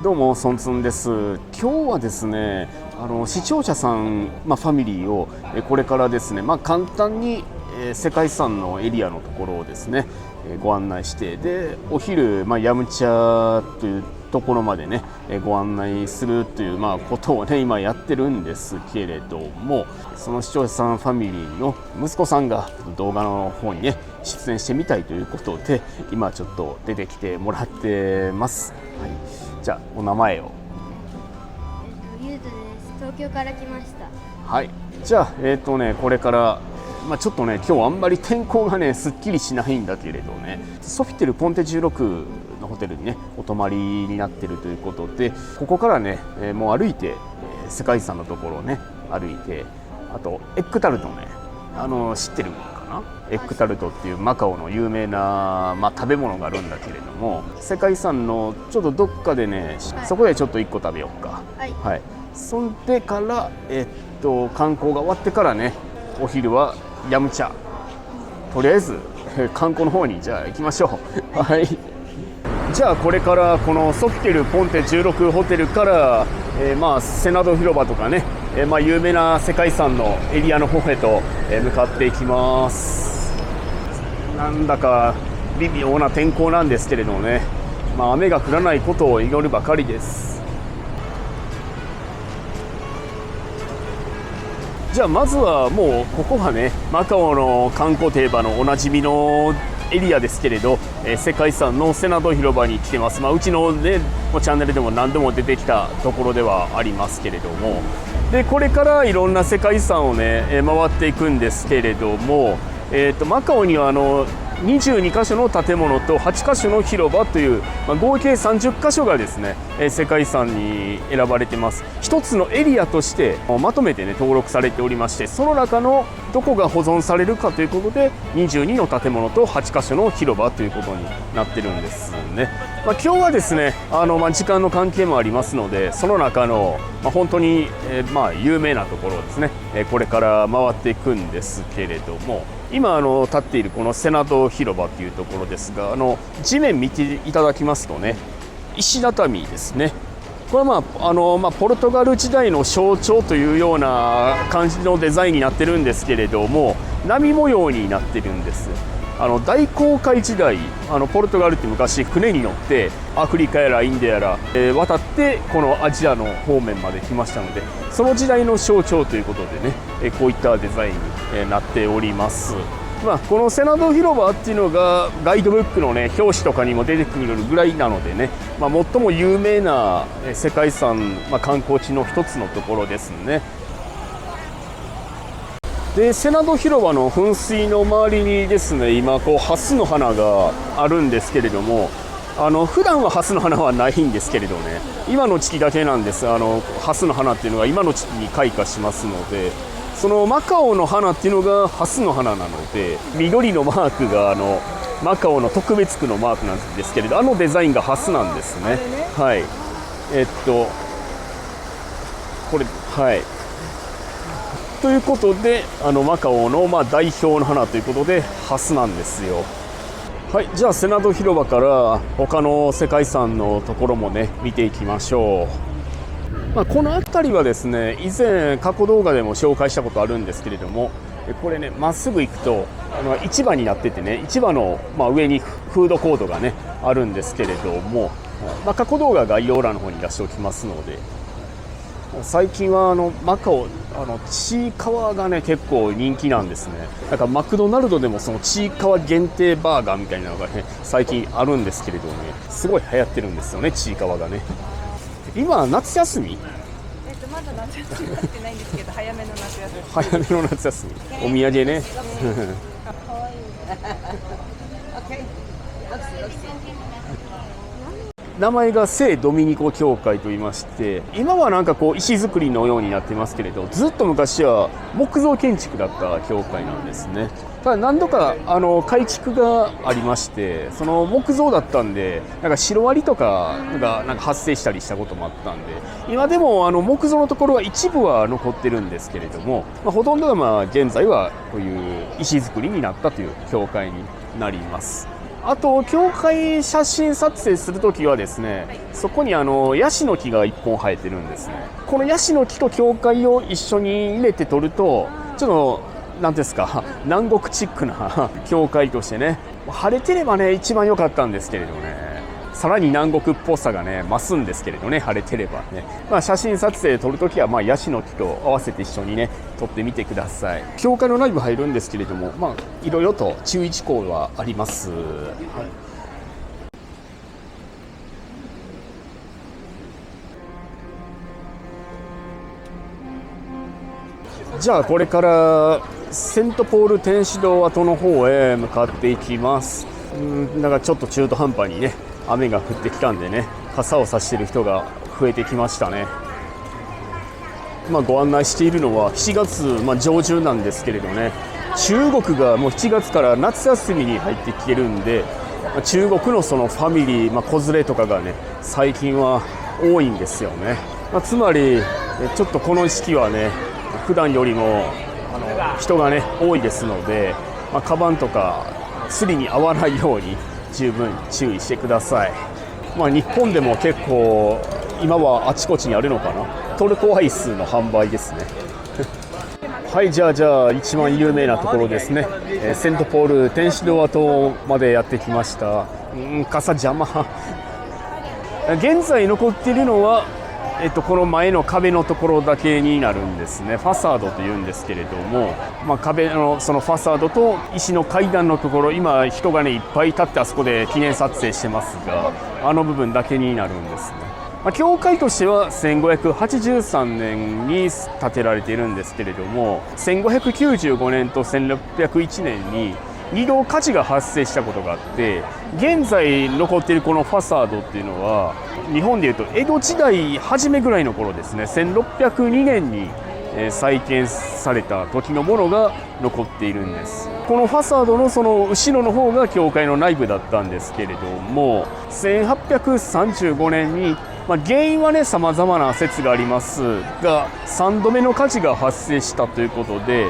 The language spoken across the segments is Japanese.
どうも、ソンツンです。今日はですね、視聴者さん、ファミリーをこれからですね、簡単に世界遺産のエリアのところをですね、ご案内して、でお昼、ヤムチャというところまでね、ご案内するという、ことをね、今やってるんですけれども、その視聴者さんファミリーの息子さんが動画の方にね、出演してみたいということで、今ちょっと出てきてもらってます。はい、じゃあお名前を。ゆうとです。東京から来ました。はい、じゃあこれからちょっとね、今日あんまり天候がねすっきりしないんだけれどね、ソフィテルポンテ16のホテルにねお泊まりになってるということで、ここからね、もう歩いて、世界遺産のところをね歩いて、あとエッグタルトね、知ってるかな。エッグタルトっていうマカオの有名な、食べ物があるんだけれども、世界遺産のちょっとどっかでね、そこでちょっと1個食べようか。はい、そんでから観光が終わってからね、お昼はヤムチャ。とりあえず観光の方にじゃあ行きましょう。はい、じゃあこれからこのソフィテルポンテ16ホテルから、セナド広場とかね、有名な世界遺産のエリアの方へと、向かっていきます。なんだか微妙な天候なんですけれどもね、雨が降らないことを祈るばかりです。じゃあまずはもうここはね、マカオの観光定番のおなじみのエリアですけれど、世界遺産のセナド広場に来てます。うちのねチャンネルでも何度も出てきたところではありますけれども、でこれからいろんな世界遺産をね回っていくんですけれども、マカオには22カ所の建物と8カ所の広場という、合計30カ所がですね、世界遺産に選ばれてます。一つのエリアとしてまとめてね登録されておりまして、その中のどこが保存されるかということで22の建物と8カ所の広場ということになってるんですね。今日はですね時間の関係もありますので、その中の、本当に、有名なところをですね、これから回っていくんですけれども、今立っているこのセナド広場というところですが、地面見ていただきますとね、石畳ですね。これはポルトガル時代の象徴というような感じのデザインになってるんですけれども、波模様になってるんです。大航海時代、ポルトガルって昔船に乗ってアフリカやらインドやら、渡ってこのアジアの方面まで来ましたので、その時代の象徴ということでね、こういったデザインになっております。このセナド広場っていうのがガイドブックのね表紙とかにも出てくるぐらいなのでね、最も有名な世界遺産、観光地の一つのところですね。でセナド広場の噴水の周りにですね、今ハスの花があるんですけれども、普段はハスの花はないんですけれどね、今の時期だけなんです。ハスの花っていうのが今の時期に開花しますので、そのマカオの花っていうのがハスの花なので、緑のマークがマカオの特別区のマークなんですけれど、デザインがハスなんですね。はい、これはいということで、マカオの代表の花ということでハスなんですよ。はい、じゃあセナド広場から他の世界遺産のところもね見ていきましょう。この辺りはですね、以前過去動画でも紹介したことあるんですけれども、これねまっすぐ行くと市場になっててね、市場の上にフードコートがねあるんですけれども、過去動画概要欄の方に出しておきますので、最近はマカオちいかわがね結構人気なんですね。なんかマクドナルドでもそのちいかわ限定バーガーみたいなのがね最近あるんですけれどもね、すごい流行ってるんですよね、ちいかわがね。今夏休み？まだ夏休みになってないんですけど、早めの夏休み。早めの夏休み。お土産ね。可愛い。名前が聖ドミニコ教会といいまして、今はなんか石造りのようになってますけれど、ずっと昔は木造建築だった教会なんですね。ただ何度か改築がありまして、その木造だったんでなんかシロアリとかがなんか発生したりしたこともあったんで、今でも木造のところは一部は残ってるんですけれども、ほとんどが現在はこういう石造りになったという教会になります。あと教会写真撮影するときはですね、そこにヤシの木が1本生えてるんですね。このヤシの木と教会を一緒に入れて撮るとちょっと何ですか、南国チックな教会としてね、晴れてればね一番良かったんですけれどね、さらに南国っぽさがね増すんですけれどね、晴れてればね、写真撮影撮るときはヤシの木と合わせて一緒にね撮ってみてください。教会の内部入るんですけれども、いろいろと注意事項はあります。はい、じゃあこれからセントポール天使堂跡の方へ向かっていきます。だからちょっと中途半端にね雨が降ってきたんでね、傘を差している人が増えてきましたね。ご案内しているのは7月、上旬なんですけれどね、中国がもう7月から夏休みに入ってきてるんで、中国のそのファミリー、子連れとかがね最近は多いんですよね。つまりちょっとこの時期はね普段よりも人がね多いですので、カバンとか釣りに合わないように十分注意してください。日本でも結構今はあちこちにあるのかな、トルコアイスの販売ですねはい、じゃあ一番有名なところですね、セントポール天使堂跡までやってきました。傘邪魔現在残っているのはこの前の壁のところだけになるんですね。ファサードというんですけれども、壁のそのファサードと石の階段のところ、今人がねいっぱい立ってあそこで記念撮影してますが、あの部分だけになるんですね。教会としては1583年に建てられているんですけれども、1595年と1601年に2度火事が発生したことがあって、現在残っているこのファサードっていうのは日本でいうと江戸時代初めぐらいの頃ですね、1602年に再建された時のものが残っているんです。このファサードのその後ろの方が教会の内部だったんですけれども、1835年に原因はね様々な説がありますが、3度目の火事が発生したということで、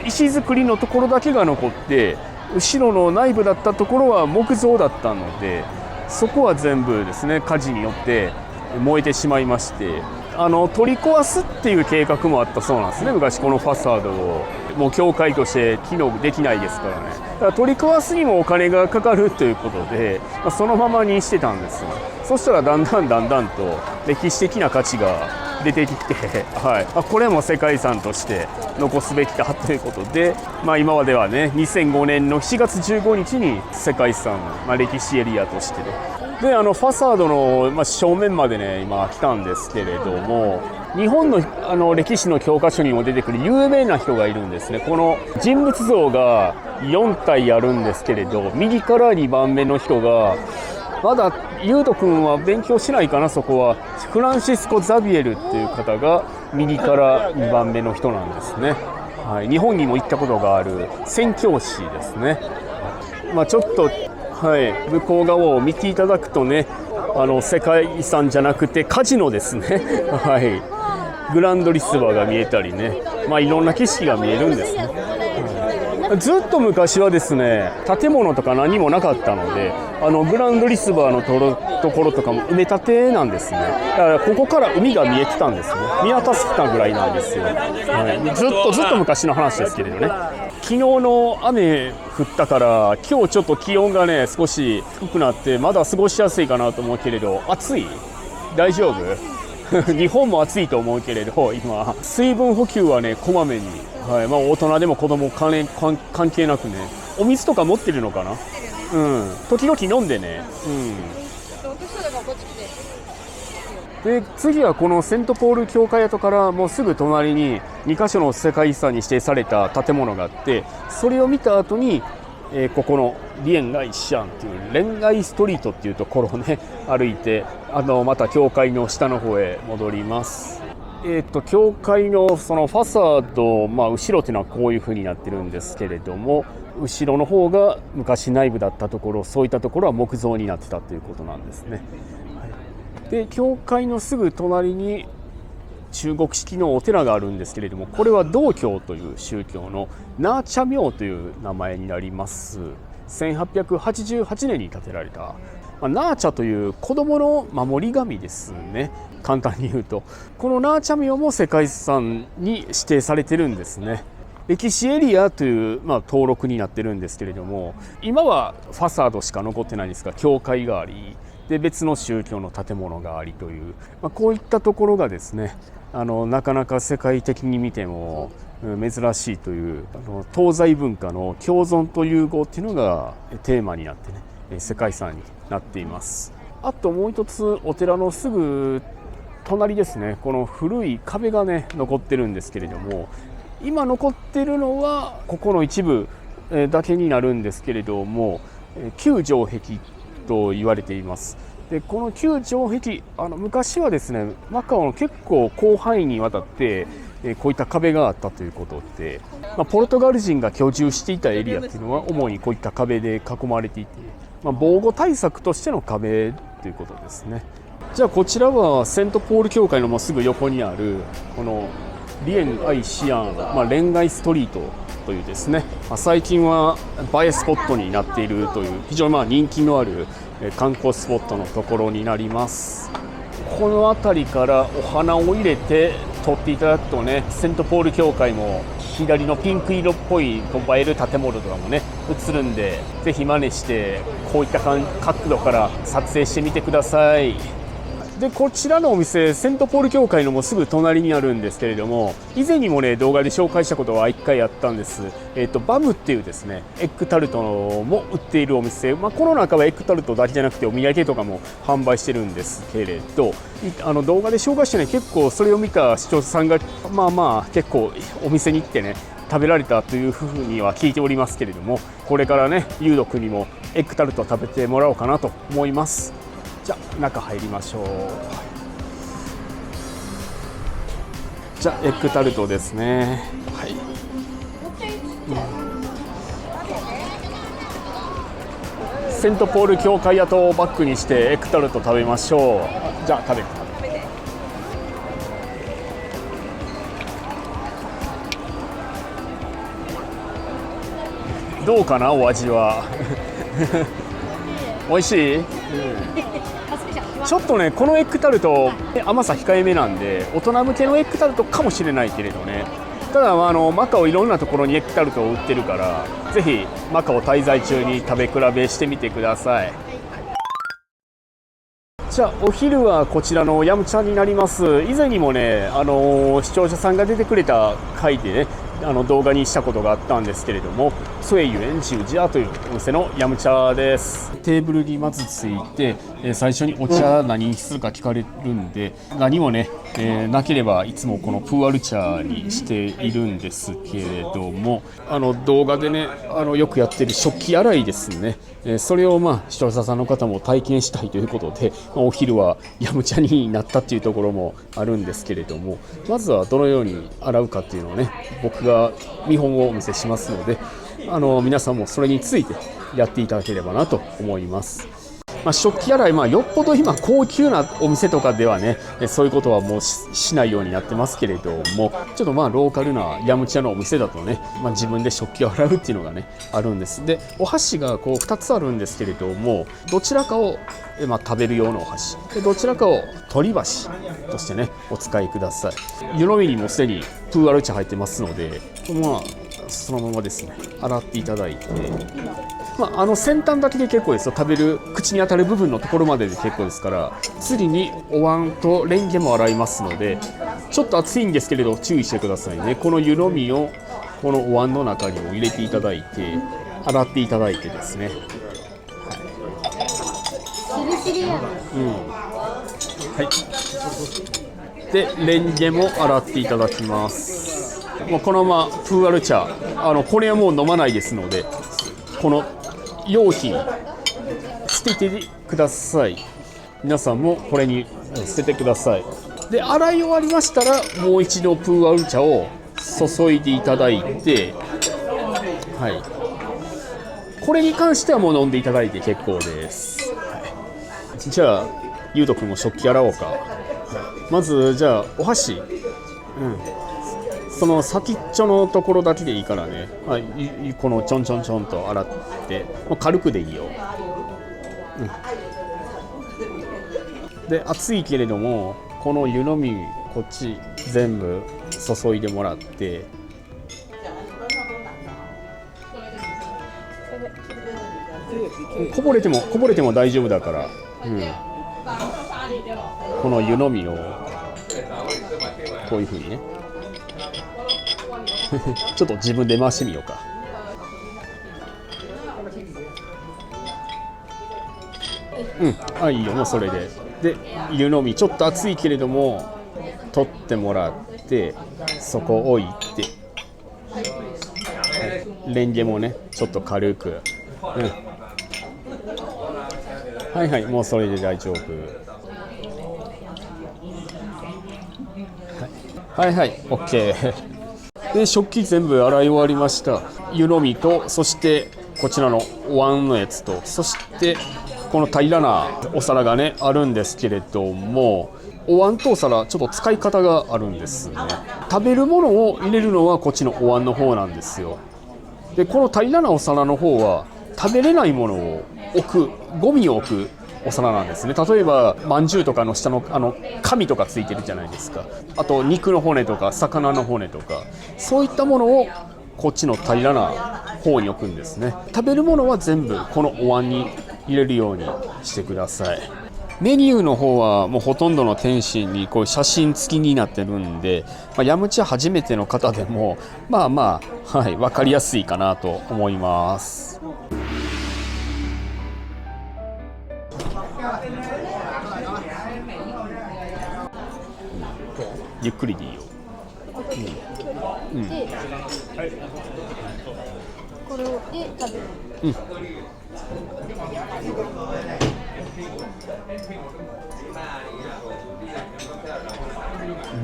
石造りのところだけが残って、後ろの内部だったところは木造だったので、そこは全部ですね火事によって燃えてしまいまして、取り壊すっていう計画もあったそうなんですね。昔このファサードをもう教会として機能できないですからね、だから取り壊すにもお金がかかるということで、そのままにしてたんですよ。そしたらだんだんと歴史的な価値が出てきて、これも世界遺産として残すべきだということで、今まではね2005年の7月15日に世界遺産、歴史エリアとしてでファサードの、正面までね今来たんですけれども、日本の歴史の教科書にも出てくる有名な人がいるんですね。この人物像が4体あるんですけれど、右から2番目の人が、まだゆうとくんは勉強しないかな、そこはフランシスコ・ザビエルっていう方が右から2番目の人なんですね。日本にも行ったことがある宣教師ですね。ちょっと向こう側を見ていただくとね、世界遺産じゃなくてカジノですねグランドリスバーが見えたりね、いろんな景色が見えるんですね。ずっと昔はですね建物とか何もなかったので、グランドリスバーのところとかも埋め立てなんですね。だからここから海が見えてたんですね。見渡せたぐらいなんですよ、ずっと昔の話ですけれどね。昨日の雨降ったから今日ちょっと気温がね少し低くなって、まだ過ごしやすいかなと思うけれど、暑い？大丈夫？日本も暑いと思うけれど、今水分補給はねこまめに、大人でも子供関係なくね、お水とか持ってるのかな、時々飲んでね、で次はこのセントポール教会跡からもうすぐ隣に2カ所の世界遺産に指定された建物があって、それを見た後に、ここのリエンガイシャンっていうレンガイストリートっていうところをね歩いて、また教会の下の方へ戻ります。教会のそのファサード、後ろっていうのはこういう風になってるんですけれども、後ろの方が昔内部だったところ、そういったところは木造になってたということなんですね。で教会のすぐ隣に中国式のお寺があるんですけれども、これは道教という宗教のナーチャ廟という名前になります。1888年に建てられた、ナーチャという子どもの守り神ですね。簡単に言うとこのナーチャ廟も世界遺産に指定されてるんですね。歴史エリアという、登録になってるんですけれども、今はファサードしか残ってないんですが、教会がありで別の宗教の建物がありという、こういったところがですね、なかなか世界的に見ても珍しいという東西文化の共存と融合っていうのがテーマになってね、世界遺産になっています。あともう一つ、お寺のすぐ隣ですね、この古い壁がね残ってるんですけれども、今残ってるのはここの一部だけになるんですけれども、旧城壁と言われています。でこの旧城壁、昔はですね、マカオの結構広範囲にわたってこういった壁があったということで、ポルトガル人が居住していたエリアっていうのは主にこういった壁で囲まれていて、防護対策としての壁ということですね。じゃあこちらはセントポール教会のもうすぐ横にあるこのリエン・アイ・シアン、恋愛ストリートというですね、最近は映えスポットになっているという非常に人気のある観光スポットのところになります。この辺りからお花を入れて撮っていただくとね、セントポール教会も左のピンク色っぽい映える建物とかもね映るんで、ぜひ真似してこういった角度から撮影してみてください。でこちらのお店、セントポール教会のもすぐ隣にあるんですけれども、以前にもね動画で紹介したことは1回あったんです。バムっていうですねエッグタルトも売っているお店、この中はエッグタルトだけじゃなくてお土産とかも販売してるんですけれど、動画で紹介してね、結構それを見た視聴者さんが結構お店に行ってね食べられたというふうには聞いておりますけれども、これからねユウド君にもエッグタルトを食べてもらおうかなと思います。じゃあ中入りましょう。じゃあエッグタルトですね。はい、セントポール教会跡をバックにしてエッグタルト食べましょう。じゃあ食べてどうかな、お味は。美味しい、ちょっとねこのエッグタルト甘さ控えめなんで大人向けのエッグタルトかもしれないけれどね、ただマカオいろんなところにエッグタルトを売ってるから、ぜひマカオ滞在中に食べ比べしてみてください。じゃあお昼はこちらのヤムチャになります。以前にもね、視聴者さんが出てくれた回でね動画にしたことがあったんですけれども、ソエユエンジュジャというお店のヤムチャです。テーブルにまずついて、最初にお茶何にするか聞かれるんで、何もね、なければいつもこのプーアル茶にしているんですけれども、動画でねよくやってる食器洗いですね、それを視聴者さんの方も体験したいということで、お昼はヤムチャになったっていうところもあるんですけれども、まずはどのように洗うかっていうのをね僕が見本をお見せしますので、皆さんもそれについてやっていただければなと思います。食器洗い、よっぽど今高級なお店とかではねそういうことはもう しないようになってますけれども、ちょっとローカルなヤムチャのお店だとね、自分で食器を洗うっていうのがねあるんです。でお箸がこう2つあるんですけれども、どちらかを食べる用のお箸で、どちらかを取り箸としてねお使いください。湯飲みにもすでにプーアル茶入ってますので、そのままですね洗っていただいて、先端だけで結構ですよ。食べる口に当たる部分のところまでで結構ですから、次にお椀とレンゲも洗いますので、ちょっと熱いんですけれど注意してくださいね。この湯飲みをこのお椀の中にも入れていただいて洗っていただいてですね、でレンゲも洗っていただきます。このままプーアル茶、これはもう飲まないですので、この容器に捨ててください。皆さんもこれに捨ててください。で洗い終わりましたら、もう一度プーアル茶を注いでいただいて、これに関してはもう飲んでいただいて結構です。じゃあゆうとくんも食器洗おうか。まずじゃあお箸、その先っちょのところだけでいいからね、このちょんちょんちょんと洗って、もう軽くでいいよ、で熱いけれどもこの湯飲みこっち全部注いでもらって、こぼれても大丈夫だから、この湯飲みをこういう風にねちょっと自分で回してみようか。いいよ、もうそれで。で湯飲みちょっと熱いけれども取ってもらって、そこ置いて、レンゲもねちょっと軽く、はいはい、もうそれで大丈夫。はいはい、OK で食器全部洗い終わりました。湯飲みと、そしてこちらのお椀のやつと、そしてこの平らなお皿がねあるんですけれども、お椀とお皿ちょっと使い方があるんですね。食べるものを入れるのはこっちのお椀の方なんですよ。でこの平らなお皿の方は食べれないものを置く、ゴミを置くお皿なんですね。例えばまんじゅうとかの下の紙とかついてるじゃないですか。あと肉の骨とか魚の骨とか、そういったものをこっちの平らな方に置くんですね。食べるものは全部このお椀に入れるようにしてください。メニューの方はもうほとんどの点心にこう写真付きになってるんで、ヤムチャ初めての方でもはい、分かりやすいかなと思います。ゆっくりでいいよ。で、これで食べる。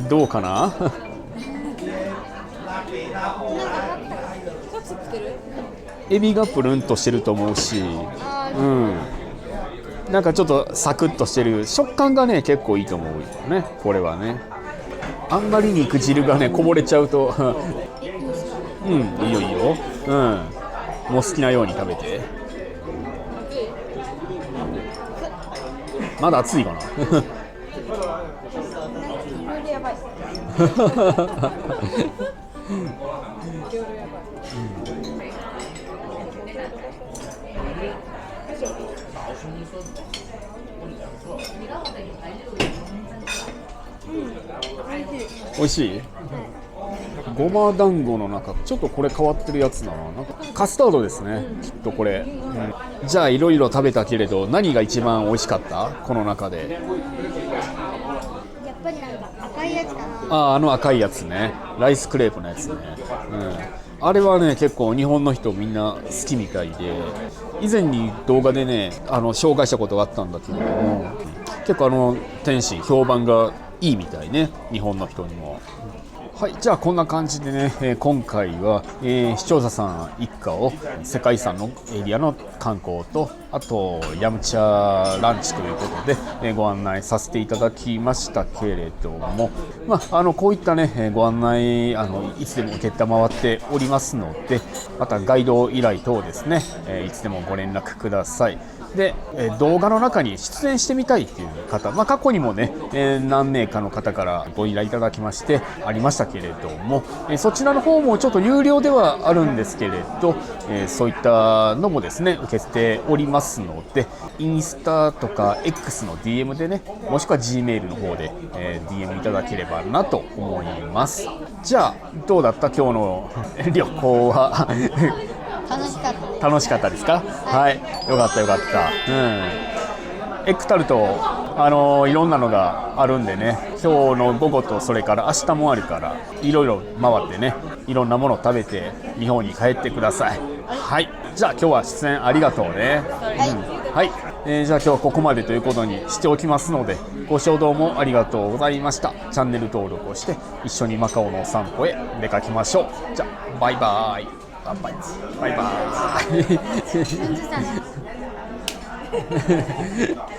どうかなエビがプルンとしてると思うし、なんかちょっとサクッとしてる食感がね結構いいと思うよね。これはね、あんまり肉汁がねこぼれちゃうといいよいいよ、もう好きなように食べて。まだ熱いかなやばい。美味しい。ごま団子の中ちょっとこれ変わってるやつだな。なんかカスタードですね、きっとこれ、じゃあいろいろ食べたけれど何が一番美味しかった？この中で。やっぱりなんか赤いやつかな。あの赤いやつね、ライスクレープのやつね、あれはね結構日本の人みんな好きみたいで、以前に動画でね紹介したことがあったんだけれども、結構天津評判がいいみたいね、日本の人にも。はい、じゃあこんな感じでね、今回は、視聴者さん一家を世界遺産のエリアの観光と、あとヤムチャランチということで、ご案内させていただきましたけれども、こういったねご案内いつでも承っておりますので、またガイド依頼等ですね、いつでもご連絡ください。で、動画の中に出演してみたいという方、過去にもね、何名かの方からご依頼いただきましてありましたけれども、そちらの方もちょっと有料ではあるんですけれど、そういったのもですね受けておりますので、インスタとか X の DM でね、もしくは Gmail の方で、DM いただければなと思います。じゃあどうだった今日の旅行は楽しかったです。楽しかったですか？はい、よかったよかった。エッグタルトいろんなのがあるんでね、今日の午後とそれから明日もあるからいろいろ回ってね、いろんなものを食べて日本に帰ってください。はい、じゃあ今日は出演ありがとうね。はい、じゃあ今日はここまでということにしておきますので、ご視聴どうもありがとうございました。チャンネル登録をして一緒にマカオのお散歩へ出かけましょう。じゃあバイバイ。バイバイ。